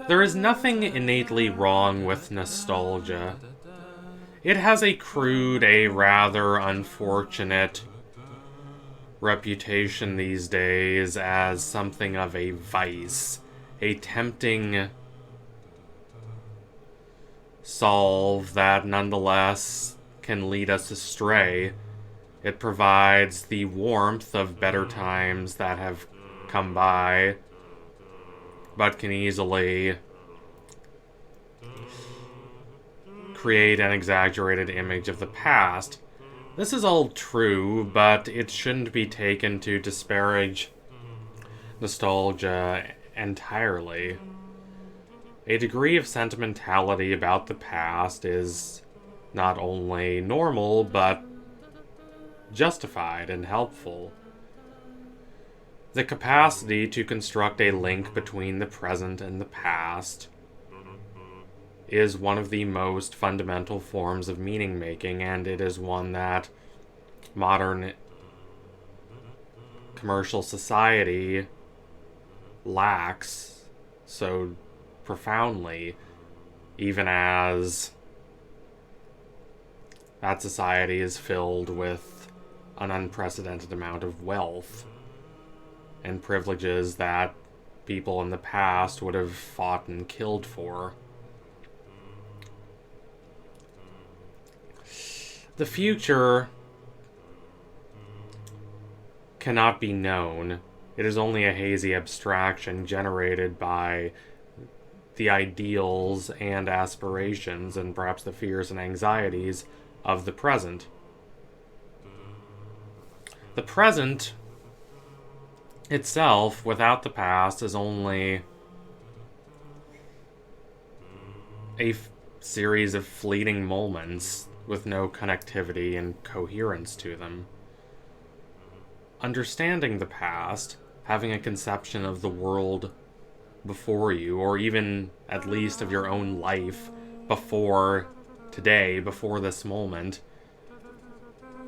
There is nothing innately wrong with nostalgia. It has a crude, a rather unfortunate reputation these days as something of a vice, a tempting solve that nonetheless can lead us astray. It provides the warmth of better times that have come by, but can easily create an exaggerated image of the past. This is all true, but it shouldn't be taken to disparage nostalgia entirely. A degree of sentimentality about the past is not only normal, but justified and helpful. The capacity to construct a link between the present and the past is one of the most fundamental forms of meaning making, and it is one that modern commercial society lacks so profoundly, even as that society is filled with an unprecedented amount of wealth and privileges that people in the past would have fought and killed for. The future cannot be known. It is only a hazy abstraction generated by the ideals and aspirations and perhaps the fears and anxieties of the present. The present itself, without the past, is only a series of fleeting moments with no connectivity and coherence to them. Understanding the past, having a conception of the world before you, or even at least of your own life before today, before this moment,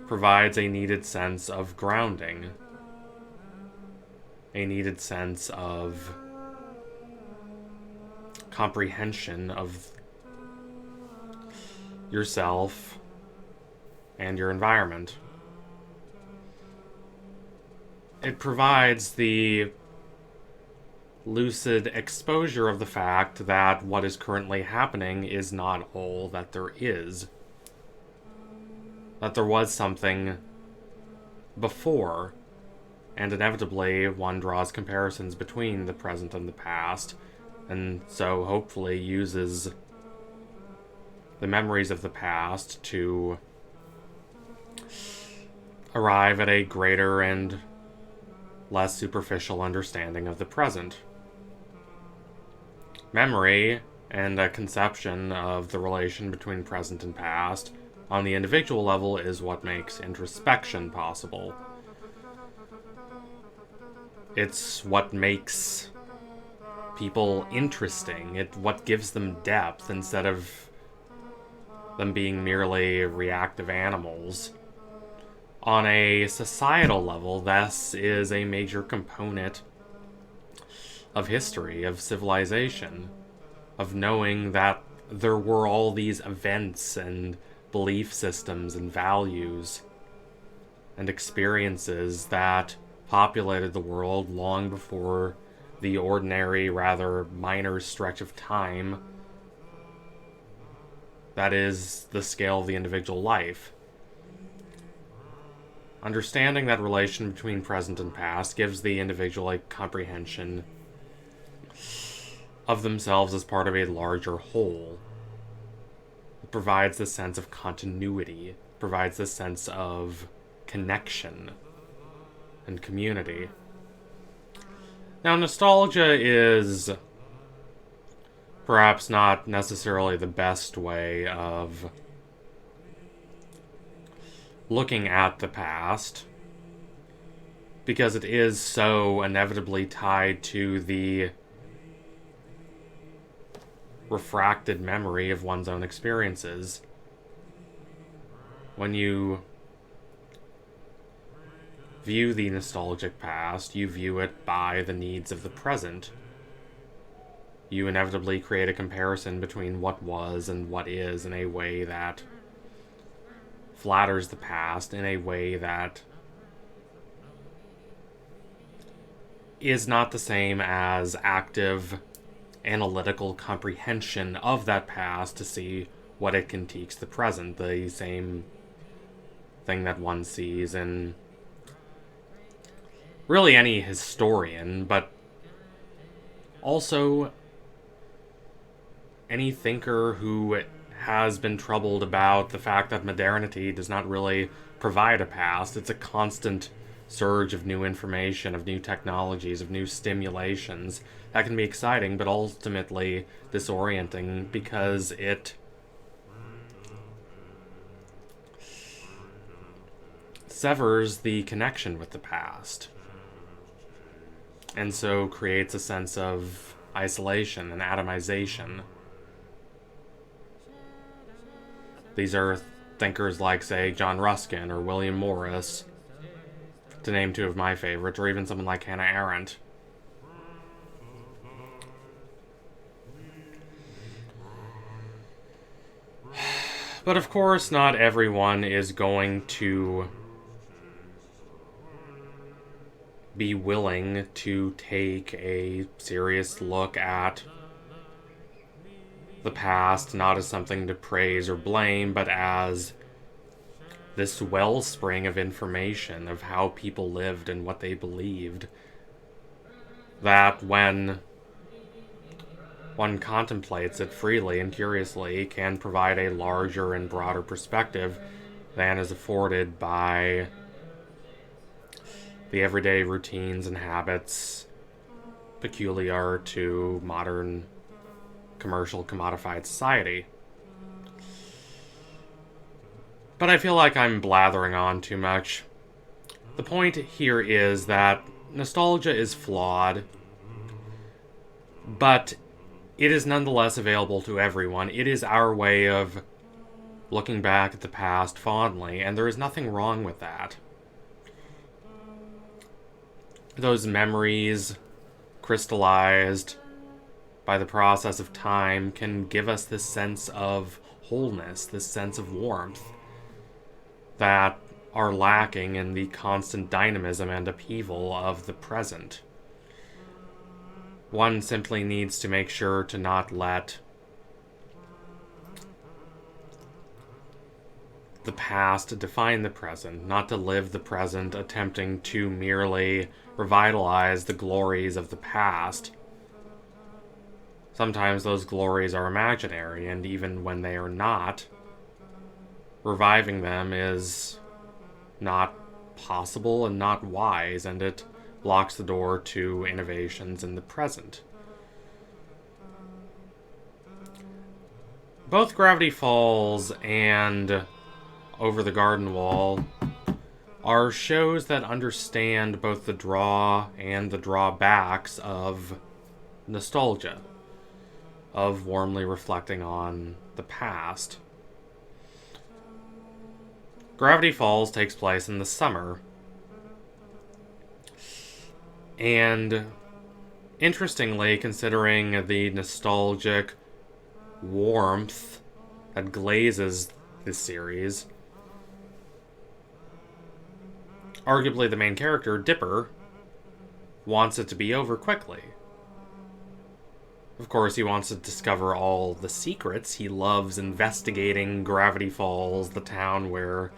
provides a needed sense of grounding, a needed sense of comprehension of yourself and your environment. It provides the lucid exposure of the fact that what is currently happening is not all that there is. That there was something before, and inevitably one draws comparisons between the present and the past, and so hopefully uses the memories of the past to arrive at a greater and less superficial understanding of the present. Memory and a conception of the relation between present and past on the individual level is what makes introspection possible. It's what makes people interesting. It's what gives them depth instead of them being merely reactive animals. On a societal level, this is a major component of history, of civilization, of knowing that there were all these events and belief systems and values and experiences that populated the world long before the ordinary, rather minor stretch of time that is the scale of the individual life. Understanding that relation between present and past gives the individual a comprehension of themselves as part of a larger whole. It provides this sense of continuity, provides this sense of connection and community. Now, nostalgia is perhaps not necessarily the best way of looking at the past, because it is so inevitably tied to the refracted memory of one's own experiences. When you view the nostalgic past, you view it by the needs of the present. you inevitably create a comparison between what was and what is in a way that flatters the past, in a way that is not the same as active analytical comprehension of that past to see what it critiques the present, the same thing that one sees in really any historian, but also any thinker who has been troubled about the fact that modernity does not really provide a past. It's a constant surge of new information, of new technologies, of new stimulations. That can be exciting, but ultimately disorienting because it severs the connection with the past, and so creates a sense of isolation and atomization. These are thinkers like, say, John Ruskin or William Morris, to name two of my favorites, or even someone like Hannah Arendt. But of course, not everyone is going to be willing to take a serious look at the past, not as something to praise or blame, but as this wellspring of information of how people lived and what they believed, that when one contemplates it freely and curiously can provide a larger and broader perspective than is afforded by the everyday routines and habits peculiar to modern commercial commodified society. But I feel like I'm blathering on too much. The point here is that nostalgia is flawed, but it is nonetheless available to everyone. It is our way of looking back at the past fondly, and there is nothing wrong with that. Those memories, crystallized by the process of time, can give us this sense of wholeness, this sense of warmth that are lacking in the constant dynamism and upheaval of the present. One simply needs to make sure to not let the past define the present, not to live the present attempting to merely revitalize the glories of the past. Sometimes those glories are imaginary, and even when they are not, reviving them is not possible and not wise, and it locks the door to innovations in the present. Both Gravity Falls and Over the Garden Wall are shows that understand both the draw and the drawbacks of nostalgia, of warmly reflecting on the past. Gravity Falls takes place in the summer, and interestingly, considering the nostalgic warmth that glazes this series, arguably the main character, Dipper, wants it to be over quickly. Of course, he wants to discover all the secrets. He loves investigating Gravity Falls, the town where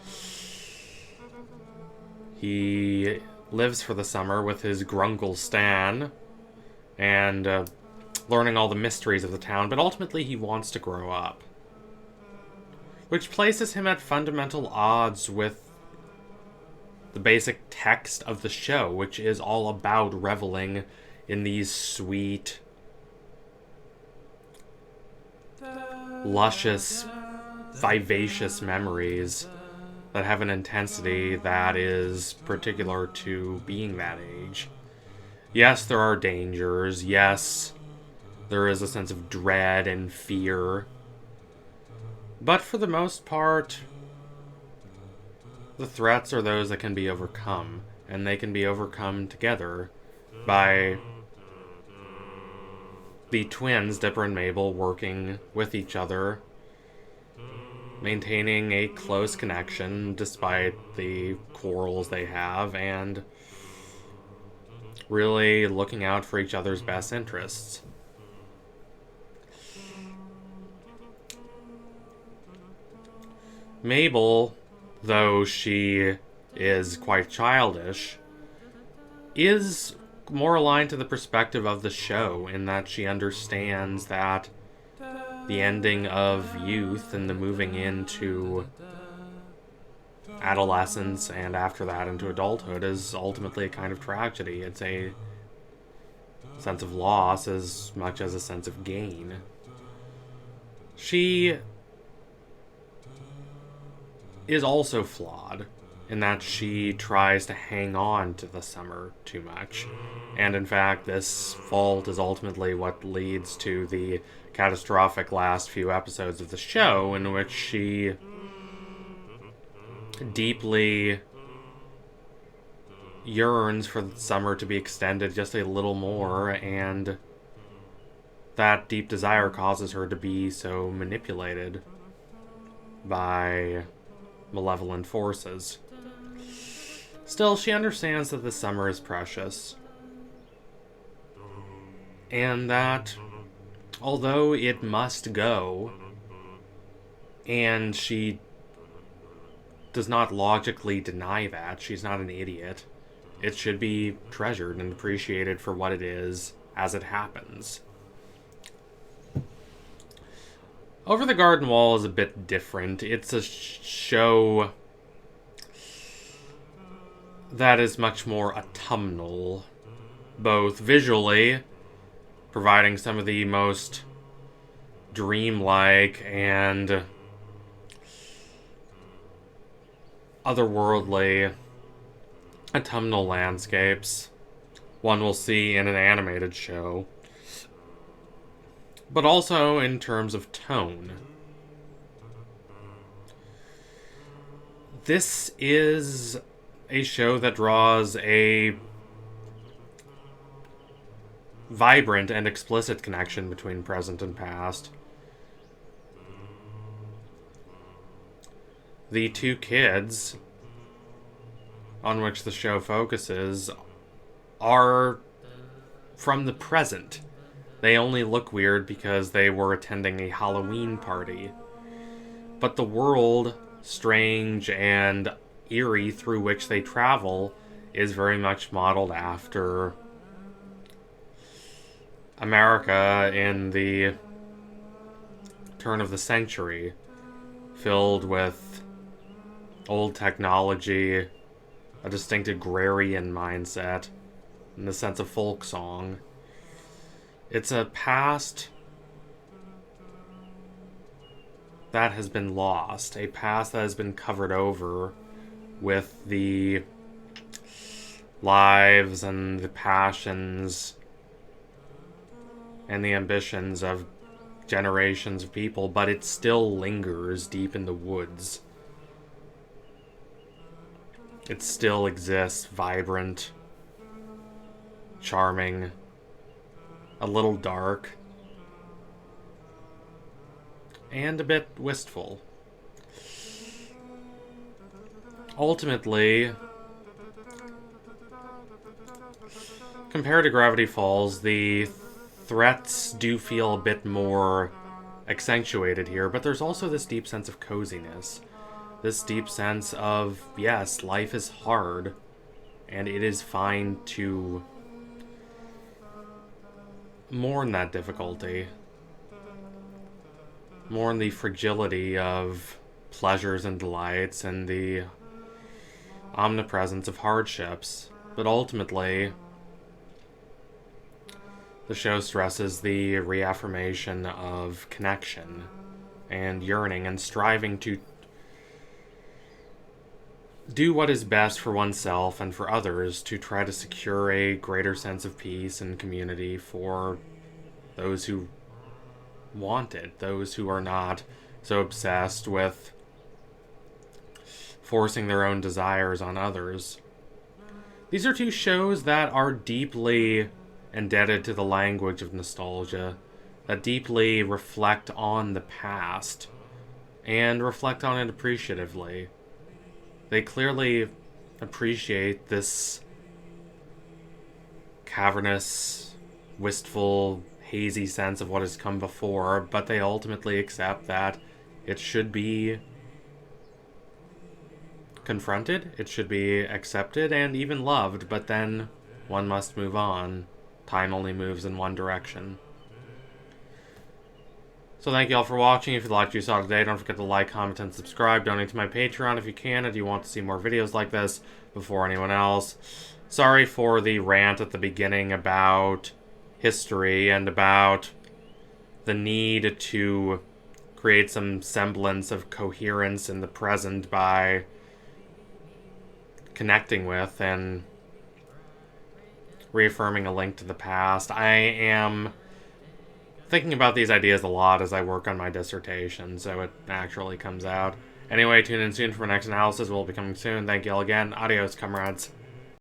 he lives for the summer with his grungle Stan, and learning all the mysteries of the town, but ultimately he wants to grow up. Which places him at fundamental odds with the basic text of the show, which is all about reveling in these sweet, luscious, vivacious memories that have an intensity that is particular to being that age. Yes, there are dangers. Yes, there is a sense of dread and fear. But for the most part, the threats are those that can be overcome, and they can be overcome together by the twins, Dipper and Mabel, working with each other, maintaining a close connection despite the quarrels they have, and really looking out for each other's best interests. Mabel, though she is quite childish, is more aligned to the perspective of the show in that she understands that the ending of youth and the moving into adolescence and after that into adulthood is ultimately a kind of tragedy. It's a sense of loss as much as a sense of gain. She is also flawed in that she tries to hang on to the summer too much. And in fact, this fault is ultimately what leads to the catastrophic last few episodes of the show, in which she deeply yearns for the summer to be extended just a little more, and that deep desire causes her to be so manipulated by malevolent forces. Still, she understands that the summer is precious, and that although it must go, and she does not logically deny that, she's not an idiot, it should be treasured and appreciated for what it is as it happens. Over the Garden Wall is a bit different. It's a show that is much more autumnal, both visually, providing some of the most dreamlike and otherworldly autumnal landscapes one will see in an animated show, but also in terms of tone. This is a show that draws a vibrant and explicit connection between present and past. The two kids on which the show focuses are from the present. They only look weird because they were attending a Halloween party. But the world, strange and eerie, through which they travel is very much modeled after America in the turn of the century, filled with old technology, a distinct agrarian mindset, and the sense of folk song. It's a past that has been lost, a past that has been covered over with the lives and the passions and the ambitions of generations of people, but it still lingers deep in the woods. It still exists, vibrant, charming, a little dark, and a bit wistful. Ultimately, compared to Gravity Falls, the threats do feel a bit more accentuated here, but there's also this deep sense of coziness. This deep sense of, yes, life is hard, and it is fine to mourn that difficulty. Mourn the fragility of pleasures and delights and the omnipresence of hardships. But ultimately, the show stresses the reaffirmation of connection and yearning and striving to do what is best for oneself and for others to try to secure a greater sense of peace and community for those who want it, those who are not so obsessed with forcing their own desires on others. These are two shows that are deeply indebted to the language of nostalgia, that deeply reflect on the past and reflect on it appreciatively. They clearly appreciate this cavernous, wistful, hazy sense of what has come before, but they ultimately accept that it should be confronted, it should be accepted, and even loved, but then one must move on. Time only moves in one direction. So thank you all for watching. If you liked what you saw today, don't forget to like, comment, and subscribe. Donate to my Patreon if you can, if you want to see more videos like this before anyone else. Sorry for the rant at the beginning about history and about the need to create some semblance of coherence in the present by connecting with and reaffirming a link to the past. I am thinking about these ideas a lot as I work on my dissertation, so it actually comes out. Anyway, tune in soon for my next analysis. Will be coming soon. Thank you all again. Adios, comrades.